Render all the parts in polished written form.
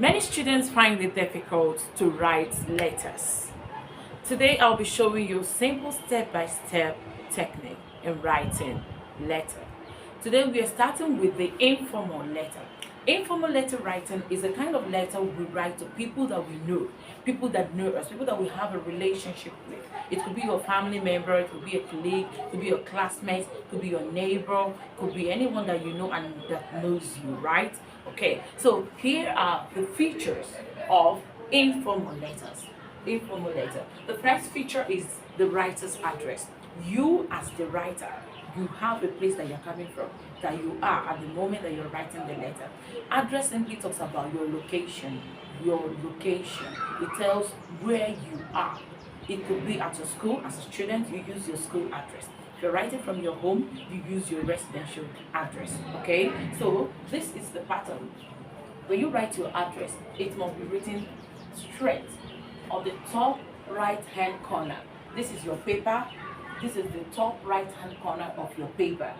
Many students find it difficult to write letters. Today I'll be showing you simple step-by-step technique in writing letter. Today we are starting with the informal letter. Informal letter writing is a kind of letter we write to people that we know, people that know us, people that we have a relationship with. It could be your family member, it could be a colleague, it could be your classmate, it could be your neighbor, it could be anyone that you know and that knows you, right? Okay, so here are the features of informal letters. Informal letter. The first feature is the writer's address. You as the writer, you have a place that you're coming from, that you are at the moment that you're writing the letter. Address simply talks about your location. Your location. It tells where you are. It could be at your school. As a student, you use your school address. If you're writing from your home, you use your residential address. Okay? So this is the pattern. When you write your address, it must be written straight on the top right hand corner. This is your paper. This is the top right hand corner of your paper.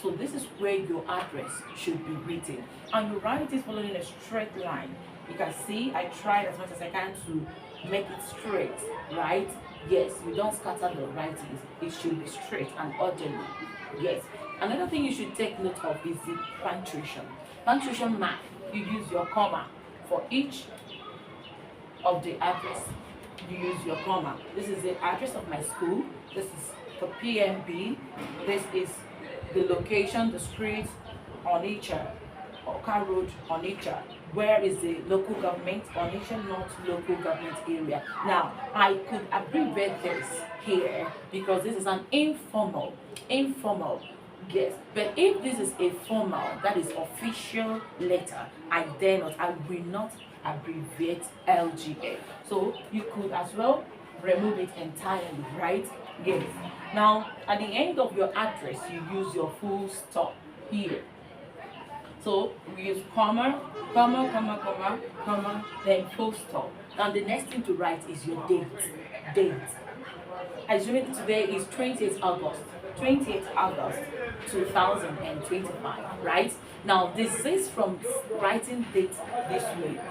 So this is where your address should be written. And you write it following a straight line. You can see I tried as much as I can to make it straight, right? Yes, you don't scatter the writings. It should be straight and orderly. Yes. Another thing you should take note of is the punctuation. Punctuation mark. You use your comma for each of the address. You use your comma. This is the address of my school. This is the PMB. This is the location, the street, Onitsha, Oka Road, Onitsha. Where is the local government? Onitsha North local government area. Now, I could abbreviate this here because this is an informal. Yes, but if this is a formal, that is official letter, I will not abbreviate LGA. So you could as well remove it entirely, right? Yes. Now, at the end of your address, you use your full stop here. So we use comma, then full stop. Now the next thing to write is your date. Assuming today is 28th August. 28th August 2025, right? Now this is from writing date this way.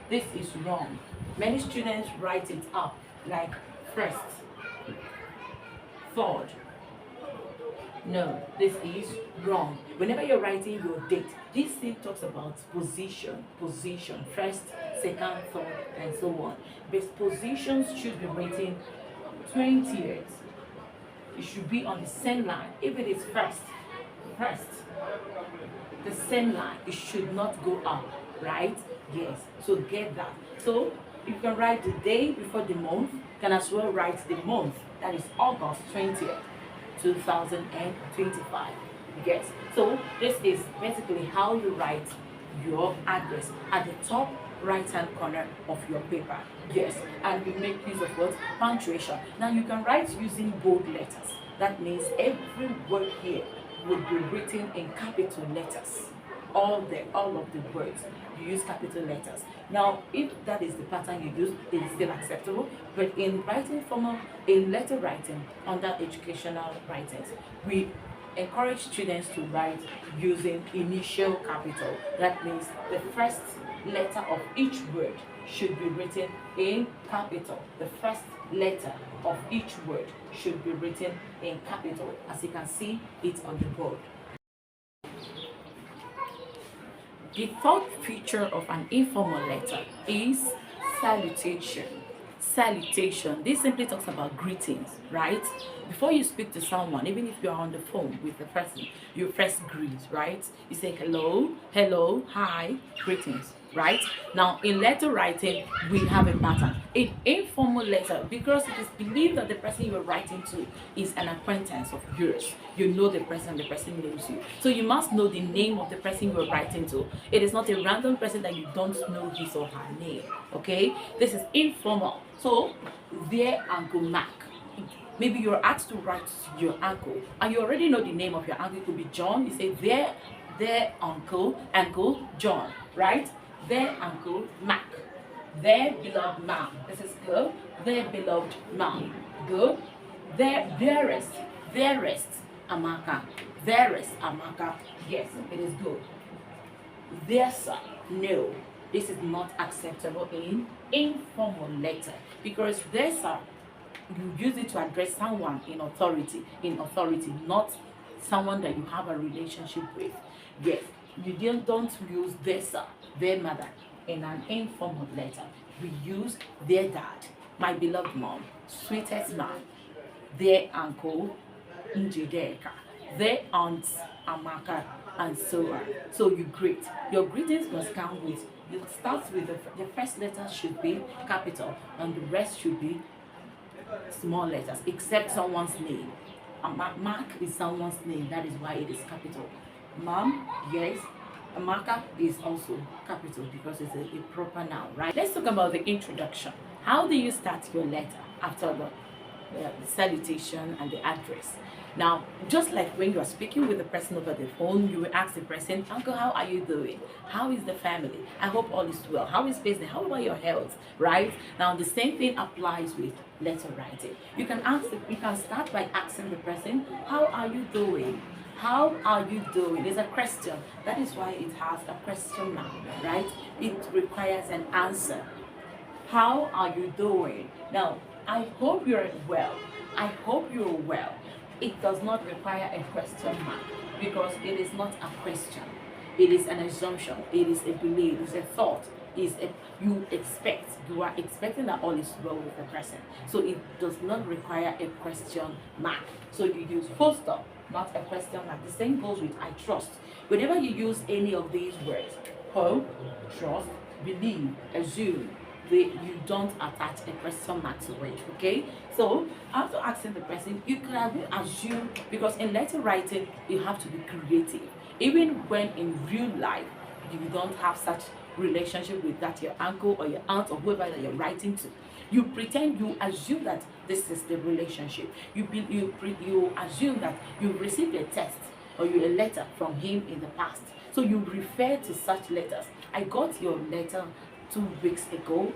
This is wrong. Many students write it up like first, third. No, this is wrong. Whenever you're writing your date, this thing talks about position, first, second, third, and so on. But positions should be written 20th. It should be on the same line. If it is first, the same line, it should not go up, right? Yes, so get that. So you can write the day before the month, you can as well write the month, that is August 20th, 2025. Yes, so this is basically how you write your address at the top right hand corner of your paper. Yes, and you make use of what? Punctuation. Now you can write using bold letters. That means every word here would be written in capital letters. All of the words you use capital letters. Now if that is the pattern you use, it is still acceptable. But in letter writing under educational writings, we encourage students to write using initial capital. That means the first letter of each word should be written in capital. The first letter of each word should be written in capital, as you can see it on the board. The third feature of an informal letter is salutation. Salutation. This simply talks about greetings, right? Before you speak to someone, even if you're on the phone with the person, you first greet, right? You say hello, hi, greetings, right? Now in letter writing, we have a pattern. In informal letter, because it is believed that the person you're writing to is an acquaintance of yours. You know the person knows you. So you must know the name of the person you're writing to. It is not a random person that you don't know his or her name, okay? This is informal. So their Uncle Mac. Maybe you're asked to write your uncle and you already know the name of your uncle. It could be John. You say their uncle John, right? Their Uncle Mac. Their beloved mom. This is good. Their beloved mom. Good. Their dearest Amaka. Yes, it is good. Dear sir, no, this is not acceptable in informal letter, because dear sir, you use it to address someone in authority, not someone that you have a relationship with. Yes, you don't use their sir, their mother in an informal letter. We use their dad, my beloved mom, sweetest man, their uncle Njideka, their aunt Amaka, and so on. So you greet. Your greetings must come with, it starts with the first letter should be capital and the rest should be small letters, except someone's name. Mark is someone's name, that is why it is capital. Mom, yes. Amaka is also capital because it's a proper noun, right? Let's talk about the introduction. How do you start your letter after the salutation and the address? Now, just like when you are speaking with the person over the phone, you will ask the person, Uncle, how are you doing? How is the family? I hope all is well. How is business? How about your health? Right? Now, the same thing applies with letter writing. You can start by asking the person, how are you doing? How are you doing? It's a question. That is why it has a question mark, right? It requires an answer. How are you doing? Now, I hope you're well. I hope you're well. It does not require a question mark because it is not a question. It is an assumption. It is a belief. It's a thought. You are expecting that all is well with the person. So it does not require a question mark. So you use full stop, not a question mark. The same goes with I trust. Whenever you use any of these words, hope, trust, believe, assume, you don't attach a question mark to it, okay? So after asking the person, you can assume, because in letter writing you have to be creative. Even when in real life you don't have such relationship with that your uncle or your aunt or whoever that you're writing to, you assume that this is the relationship. You assume that you received a text or a letter from him in the past, so you refer to such letters. I got your letter 2 weeks ago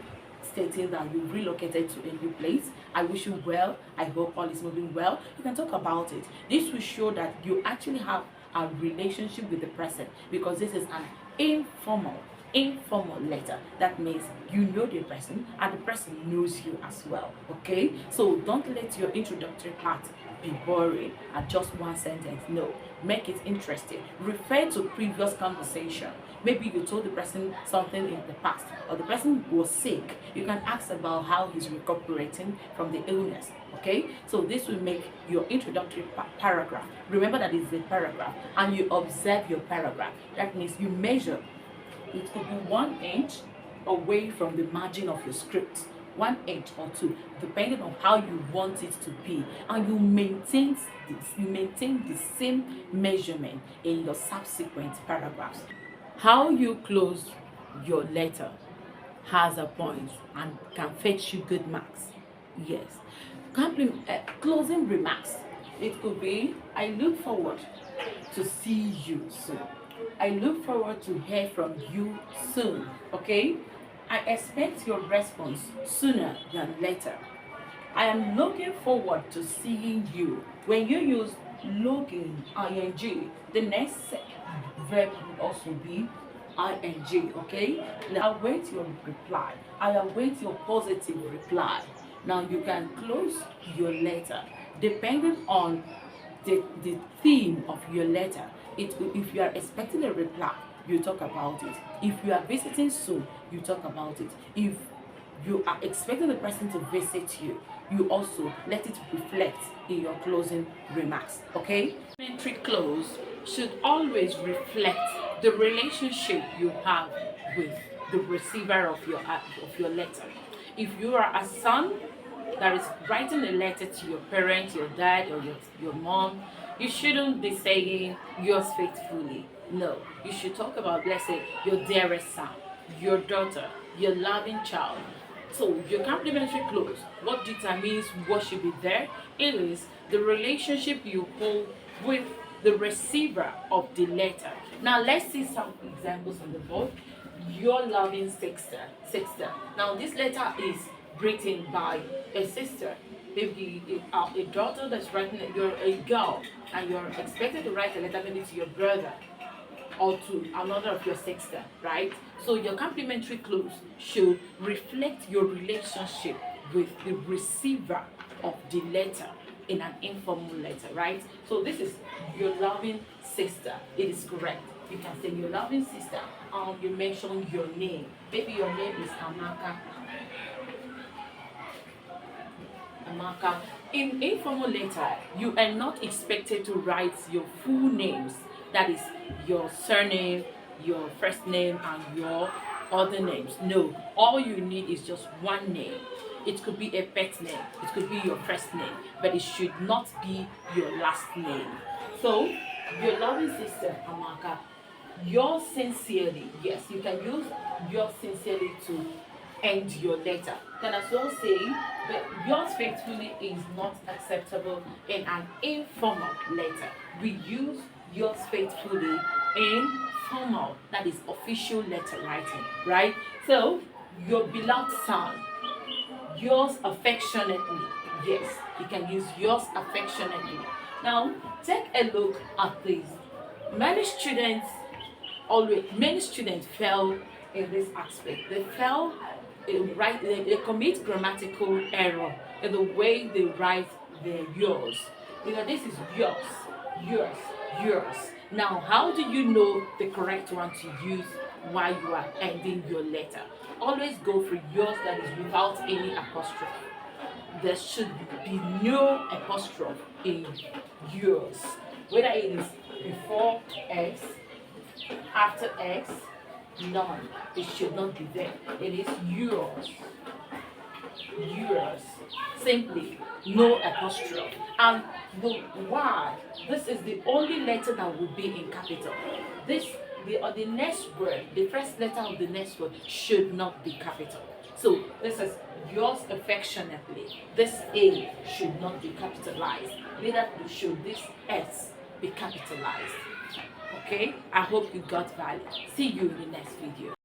stating that you relocated to a new place. I wish you well. I hope all is moving well. You can talk about it. This will show that you actually have a relationship with the person, because this is an informal letter. That means you know the person and the person knows you as well, okay? So don't let your introductory part be boring at just one sentence. No, make it interesting. Refer to previous conversation. Maybe you told the person something in the past, or the person was sick. You can ask about how he's recuperating from the illness, okay? So this will make your introductory paragraph. Remember that it's a paragraph, and you observe your paragraph. That means you measure. It could be 1 inch away from the margin of your script, 1 inch or 2, depending on how you want it to be, and you maintain the same measurement in your subsequent paragraphs. How you close your letter has a point and can fetch you good marks. Yes. Closing remarks. It could be, I look forward to see you soon. I look forward to hear from you soon. Okay? I expect your response sooner than later. I am looking forward to seeing you. When you use looking, ing, the next verb will also be ing, okay? Now await your reply. I await your positive reply. Now you can close your letter depending on the theme of your letter. If you are expecting a reply, you talk about it. If you are visiting soon, you talk about it. If you are expecting the person to visit you, you also let it reflect in your closing remarks, okay? Complimentary close should always reflect the relationship you have with the receiver of your letter. If you are a son that is writing a letter to your parents, your dad, or your mom, you shouldn't be saying yours faithfully. No, you should talk about, let's say, your dearest son, your daughter, your loving child. So your complimentary clause, what determines what should be there? It is the relationship you hold with the receiver of the letter. Now let's see some examples on the board. Your loving sister. Now this letter is written by a sister, maybe a daughter that's writing. You're a girl and you're expected to write a letter maybe to your brother. or to another of your sister, right? So your complimentary clothes should reflect your relationship with the receiver of the letter in an informal letter, right? So this is your loving sister. It is correct. You can say your loving sister. You mention your name. Maybe your name is Amaka. Amaka. In informal letter, you are not expected to write your full names. That is your surname, your first name, and your other names. No, all you need is just one name. It could be a pet name, it could be your first name, but it should not be your last name. So, your loving sister, Amaka, yours sincerely, yes, you can use yours sincerely to end your letter. Can as well say that yours faithfully is not acceptable in an informal letter. We use yours faithfully in formal, that is official letter writing, right? So, your beloved son, yours affectionately. Yes, you can use yours affectionately. Now, take a look at this. Many students fail in this aspect. They fail they commit grammatical error in the way they write their yours. This is yours, yours, yours. Now, how do you know the correct one to use while you are ending your letter? Always go for yours that is without any apostrophe. There should be no apostrophe in yours, whether it is before X, after X, none. It should not be there. It is yours. Yours. Simply, no apostrophe. And the Y, this is the only letter that will be in capital. The next word, the first letter of the next word should not be capital. So this is yours affectionately. This A should not be capitalized. Neither should this S be capitalized. Okay, I hope you got value. See you in the next video.